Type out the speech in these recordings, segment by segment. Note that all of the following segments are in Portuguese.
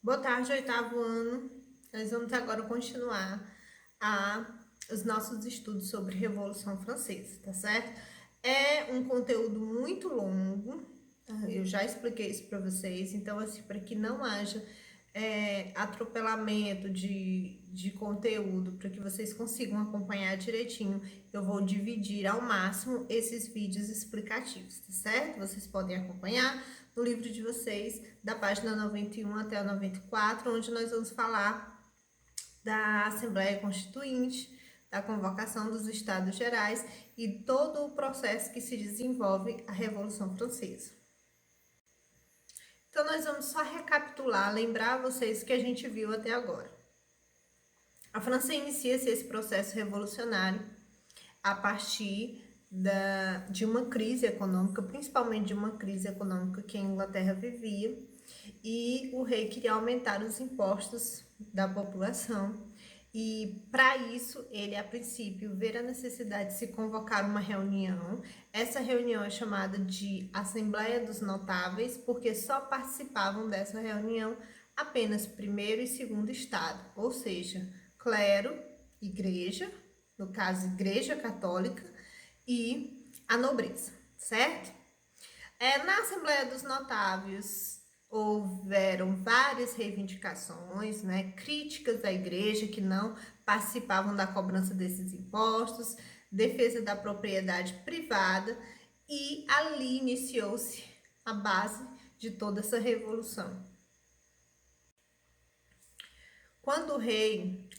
Boa tarde, oitavo ano. Nós vamos agora continuar os nossos estudos sobre Revolução Francesa, tá certo? É um conteúdo muito longo, tá? Eu já expliquei isso para vocês, então, assim, para que não haja atropelamento de conteúdo, para que vocês consigam acompanhar direitinho, eu vou dividir ao máximo esses vídeos explicativos, tá certo? Vocês podem acompanhar no livro de vocês, da página 91 até a 94, onde nós vamos falar da Assembleia Constituinte, da convocação dos Estados Gerais e todo o processo que se desenvolve a Revolução Francesa. Então, nós vamos só recapitular, lembrar vocês o que a gente viu até agora. A França inicia-se esse processo revolucionário a partir de uma crise econômica, principalmente de uma crise econômica que a Inglaterra vivia, e o rei queria aumentar os impostos da população. E para isso, ele a princípio vê a necessidade de se convocar uma reunião. Essa reunião é chamada de Assembleia dos Notáveis, porque só participavam dessa reunião apenas primeiro e segundo estado, ou seja, clero, igreja, no caso, Igreja Católica, e a nobreza, certo? Na Assembleia dos Notáveis houveram várias reivindicações, né, críticas à igreja que não participavam da cobrança desses impostos, defesa da propriedade privada, e ali iniciou-se a base de toda essa revolução. Quando o rei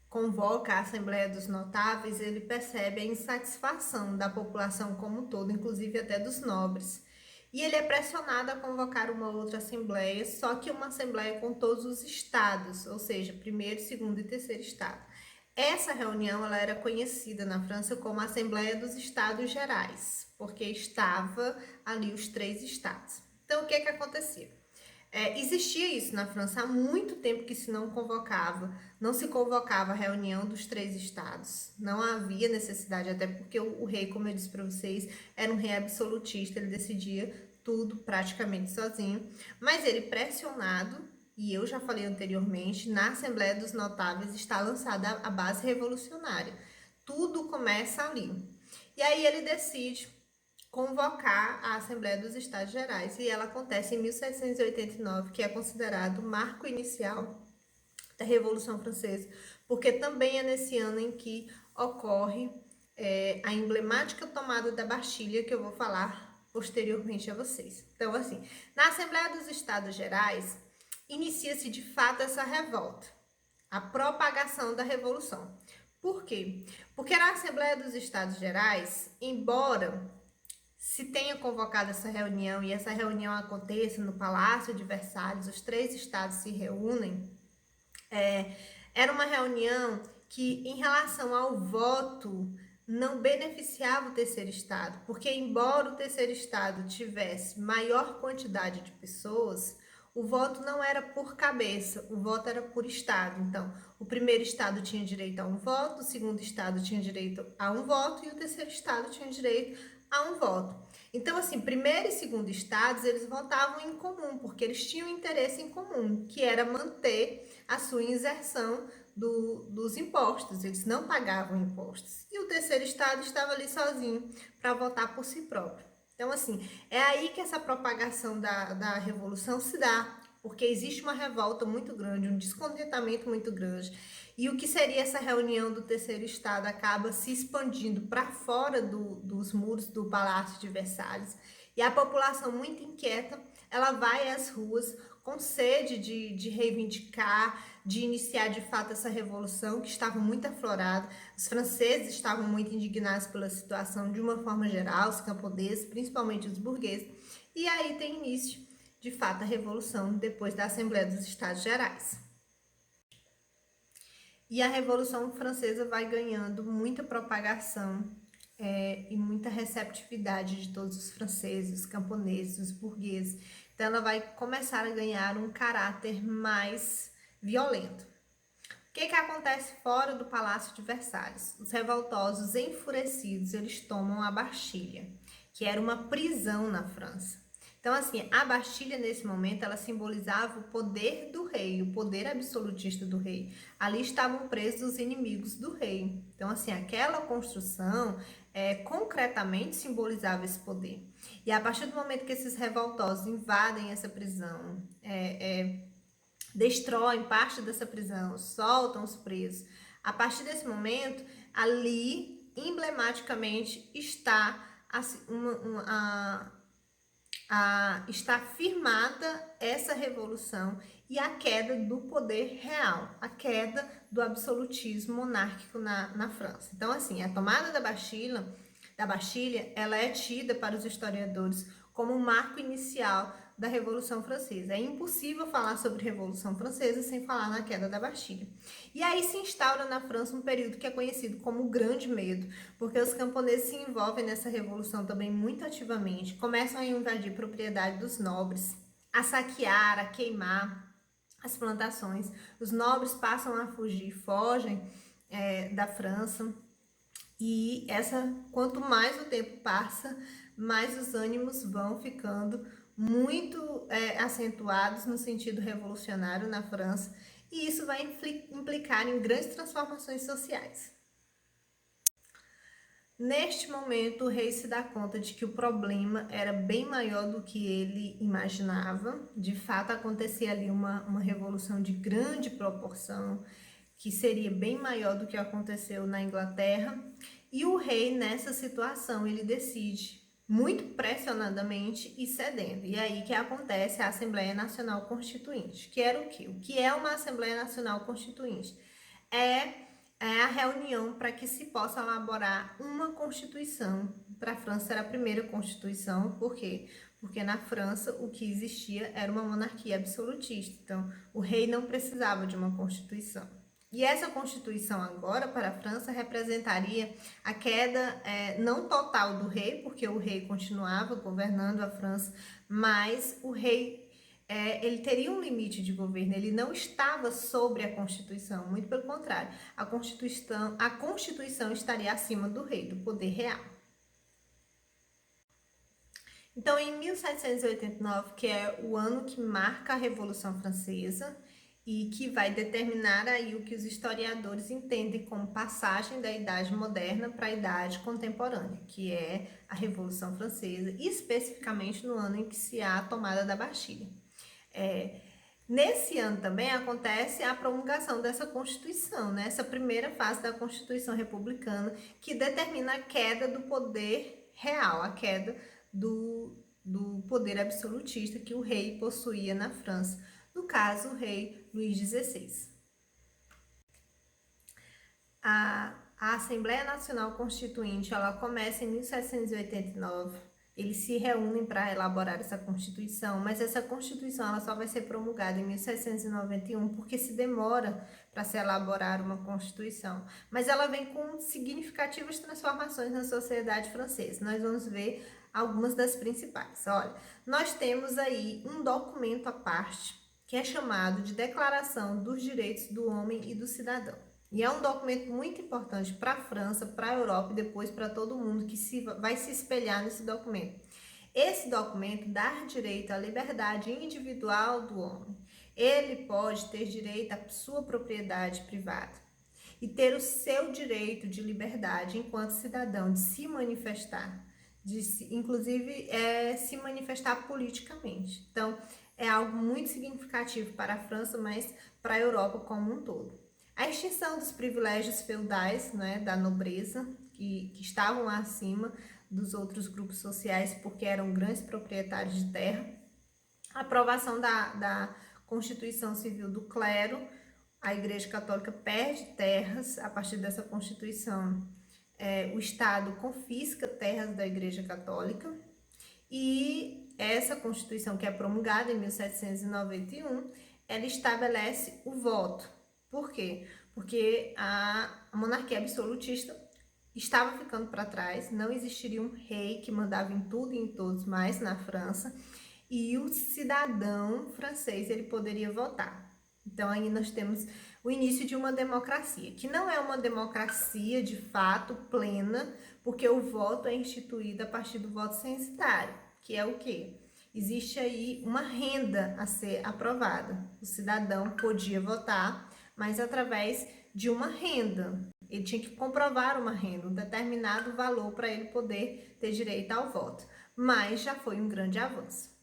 convoca a Assembleia dos Notáveis, ele percebe a insatisfação da população como um todo, inclusive até dos nobres. E ele é pressionado a convocar uma outra assembleia, só que uma assembleia com todos os estados, ou seja, primeiro, segundo e terceiro estado. Essa reunião ela era conhecida na França como a Assembleia dos Estados Gerais, porque estava ali os três estados. Então, o que acontecia? Existia isso na França há muito tempo que não se convocava a reunião dos três estados. Não havia necessidade, até porque o rei, como eu disse para vocês, era um rei absolutista, ele decidia tudo praticamente sozinho. Mas ele pressionado, e eu já falei anteriormente, na Assembleia dos Notáveis está lançada a base revolucionária. Tudo começa ali. E aí ele decide convocar a Assembleia dos Estados Gerais, e ela acontece em 1789, que é considerado o marco inicial da Revolução Francesa, porque também é nesse ano em que ocorre a emblemática tomada da Bastilha, que eu vou falar posteriormente a vocês. Então, assim, na Assembleia dos Estados Gerais, inicia-se de fato essa revolta, a propagação da Revolução. Por quê? Porque na Assembleia dos Estados Gerais, embora se tenha convocado essa reunião e essa reunião aconteça no Palácio de Versalhes, os três estados se reúnem, era uma reunião que, em relação ao voto, não beneficiava o terceiro estado, porque embora o terceiro estado tivesse maior quantidade de pessoas, o voto não era por cabeça, o voto era por estado. Então, o primeiro estado tinha direito a um voto, o segundo estado tinha direito a um voto e o terceiro estado tinha direito a um voto. Então, assim, primeiro e segundo estados, eles votavam em comum, porque eles tinham interesse em comum, que era manter a sua inserção dos impostos. Eles não pagavam impostos. E o terceiro estado estava ali sozinho para votar por si próprio. Então, assim, é aí que essa propagação da revolução se dá, porque existe uma revolta muito grande, um descontentamento muito grande. E o que seria essa reunião do terceiro estado acaba se expandindo para fora dos muros do Palácio de Versalhes. E a população muito inquieta, ela vai às ruas com sede de reivindicar, de iniciar de fato essa revolução que estava muito aflorada. Os franceses estavam muito indignados pela situação de uma forma geral, os camponeses, principalmente os burgueses. E aí tem início, de fato, a revolução depois da Assembleia dos Estados Gerais. E a Revolução Francesa vai ganhando muita propagação e muita receptividade de todos os franceses, os camponeses, os burgueses. Então, ela vai começar a ganhar um caráter mais violento. O que acontece fora do Palácio de Versalhes? Os revoltosos, enfurecidos, eles tomam a Bastilha, que era uma prisão na França. Então, assim, a Bastilha, nesse momento, ela simbolizava o poder do rei, o poder absolutista do rei. Ali estavam presos os inimigos do rei. Então, assim, aquela construção concretamente simbolizava esse poder. E a partir do momento que esses revoltosos invadem essa prisão, destroem parte dessa prisão, soltam os presos, a partir desse momento, ali, emblematicamente, está está firmada essa revolução e a queda do poder real, a queda do absolutismo monárquico na França. Então, assim, a tomada da Bastilha, ela é tida para os historiadores como um marco inicial da Revolução Francesa. É impossível falar sobre Revolução Francesa sem falar na queda da Bastilha. E aí se instaura na França um período que é conhecido como o Grande Medo, porque os camponeses se envolvem nessa revolução também muito ativamente, começam a invadir propriedade dos nobres, a saquear, a queimar as plantações. Os nobres passam a fugir, fogem da França. E quanto mais o tempo passa, mais os ânimos vão ficando muito acentuados no sentido revolucionário na França, e isso vai implicar em grandes transformações sociais. Neste momento, o rei se dá conta de que o problema era bem maior do que ele imaginava. De fato, acontecia ali uma revolução de grande proporção, que seria bem maior do que aconteceu na Inglaterra. E o rei, nessa situação, ele decide, muito pressionadamente e cedendo. E aí que acontece a Assembleia Nacional Constituinte, que era o quê? O que é uma Assembleia Nacional Constituinte? É a reunião para que se possa elaborar uma Constituição. Para a França era a primeira Constituição, por quê? Porque na França o que existia era uma monarquia absolutista, então o rei não precisava de uma Constituição. E essa Constituição agora para a França representaria a queda não total do rei, porque o rei continuava governando a França, mas o rei ele teria um limite de governo, ele não estava sobre a Constituição, muito pelo contrário, a Constituição estaria acima do rei, do poder real. Então, em 1789, que é o ano que marca a Revolução Francesa e que vai determinar aí o que os historiadores entendem como passagem da Idade Moderna para a Idade Contemporânea, que é a Revolução Francesa, especificamente no ano em que se há a tomada da Bastilha. Nesse ano também acontece a promulgação dessa Constituição, né? Essa primeira fase da Constituição Republicana, que determina a queda do poder real, a queda do poder absolutista que o rei possuía na França, no caso, o rei Luís XVI. A Assembleia Nacional Constituinte, ela começa em 1789, eles se reúnem para elaborar essa Constituição, mas essa Constituição ela só vai ser promulgada em 1791, porque se demora para se elaborar uma Constituição. Mas ela vem com significativas transformações na sociedade francesa. Nós vamos ver algumas das principais. Olha, nós temos aí um documento à parte, que é chamado de Declaração dos Direitos do Homem e do Cidadão. E é um documento muito importante para a França, para a Europa e depois para todo mundo que vai se espelhar nesse documento. Esse documento dá direito à liberdade individual do homem. Ele pode ter direito à sua propriedade privada e ter o seu direito de liberdade enquanto cidadão de se manifestar, inclusive se manifestar politicamente. Então, é algo muito significativo para a França, mas para a Europa como um todo. A extinção dos privilégios feudais, né, da nobreza, que estavam acima dos outros grupos sociais porque eram grandes proprietários de terra. A aprovação da Constituição Civil do Clero, a Igreja Católica perde terras a partir dessa Constituição. O Estado confisca terras da Igreja Católica e essa Constituição, que é promulgada em 1791, ela estabelece o voto. Por quê? Porque a monarquia absolutista estava ficando para trás, não existiria um rei que mandava em tudo e em todos mais na França, e o cidadão francês ele poderia votar. Então aí nós temos o início de uma democracia, que não é uma democracia de fato plena, porque o voto é instituído a partir do voto censitário, que é o quê? existe aí uma renda a ser aprovada. O cidadão podia votar, mas através de uma renda. Ele tinha que comprovar uma renda, um determinado valor para ele poder ter direito ao voto. Mas já foi um grande avanço.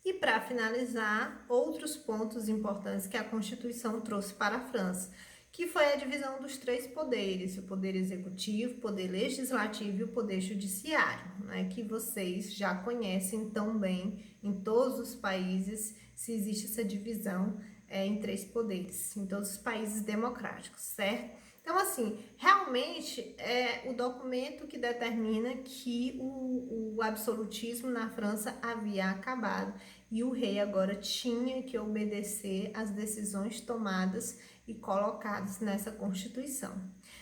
E para finalizar, outros pontos importantes que a Constituição trouxe para a França, que foi a divisão dos três poderes, o poder executivo, o poder legislativo e o poder judiciário, né, que vocês já conhecem tão bem em todos os países, se existe essa divisão em três poderes, em todos os países democráticos, certo? Então, assim, realmente é o documento que determina que o absolutismo na França havia acabado e o rei agora tinha que obedecer às decisões tomadas e colocadas nessa Constituição.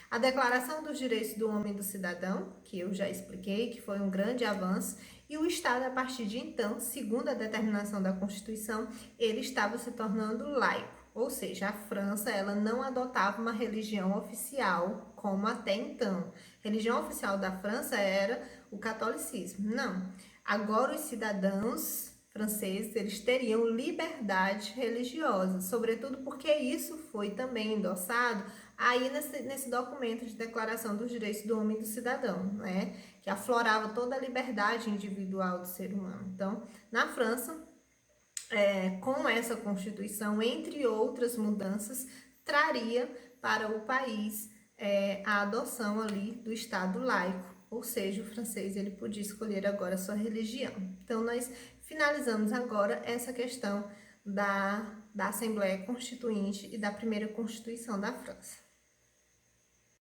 A Declaração dos Direitos do Homem e do Cidadão, que eu já expliquei, que foi um grande avanço, e o Estado, a partir de então, segundo a determinação da Constituição, ele estava se tornando laico. Ou seja, a França ela não adotava uma religião oficial como até então. A religião oficial da França era o catolicismo. Não. Agora os cidadãos franceses eles teriam liberdade religiosa, sobretudo porque isso foi também endossado aí nesse documento de Declaração dos Direitos do Homem e do Cidadão, né? Que aflorava toda a liberdade individual do ser humano. Então, na França, com essa Constituição, entre outras mudanças, traria para o país a adoção ali do Estado laico, ou seja, o francês ele podia escolher agora a sua religião. Então, nós finalizamos agora essa questão da Assembleia Constituinte e da primeira Constituição da França.